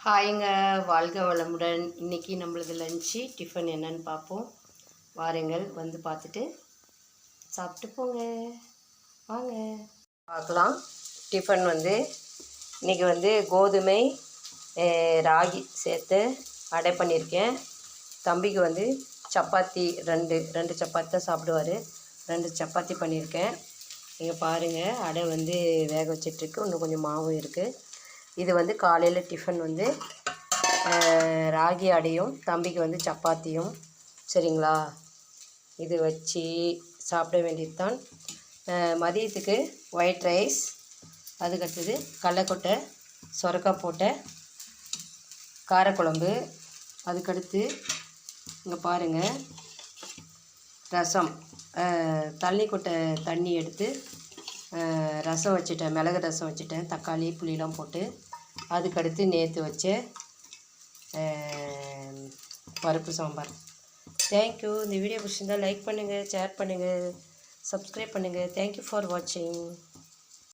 ஹாய்ங்க, வாழ்க வளமுடன். இன்றைக்கி நம்மளது லஞ்சு டிஃபன் என்னன்னு பார்ப்போம். வாருங்கள், வந்து பார்த்துட்டு சாப்பிட்டு போங்க. வாங்க பார்க்கலாம். டிஃபன் இன்றைக்கி கோதுமை ராகி சேர்த்து அடை பண்ணியிருக்கேன். தம்பிக்கு சப்பாத்தி ரெண்டு சப்பாத்தி தான் சாப்பிடுவார். 2 சப்பாத்தி பண்ணியிருக்கேன். இங்கே பாருங்கள், அடை வேக வச்சிட்ருக்கு. இன்னும் கொஞ்சம் மாவும் இருக்குது. இது காலையில் டிஃபன் ராகி அடையும், தம்பிக்கு சப்பாத்தியும். சரிங்களா? இது வச்சு சாப்பிட வேண்டியது தான். மதியத்துக்கு ஒயிட் ரைஸ், அதுக்கடுத்தது கடலக்கொட்டை சொரக்காய் போட்ட காரக்குழம்பு. அதுக்கடுத்து இங்கே பாருங்கள், ரசம். தண்ணி கொட்டை தண்ணி எடுத்து ரசம் வச்சுட்டேன், மிளகு ரசம் வச்சுட்டேன், தக்காளி புளியெலாம் போட்டு. அதுக்கடுத்து நேற்று வச்ச பருப்பு சாம்பார். தேங்க்யூ. இந்த வீடியோ பிடிச்சிருந்தால் லைக் பண்ணுங்கள், ஷேர் பண்ணுங்கள், சப்ஸ்கிரைப் பண்ணுங்கள். தேங்க்யூ ஃபார் வாட்சிங்.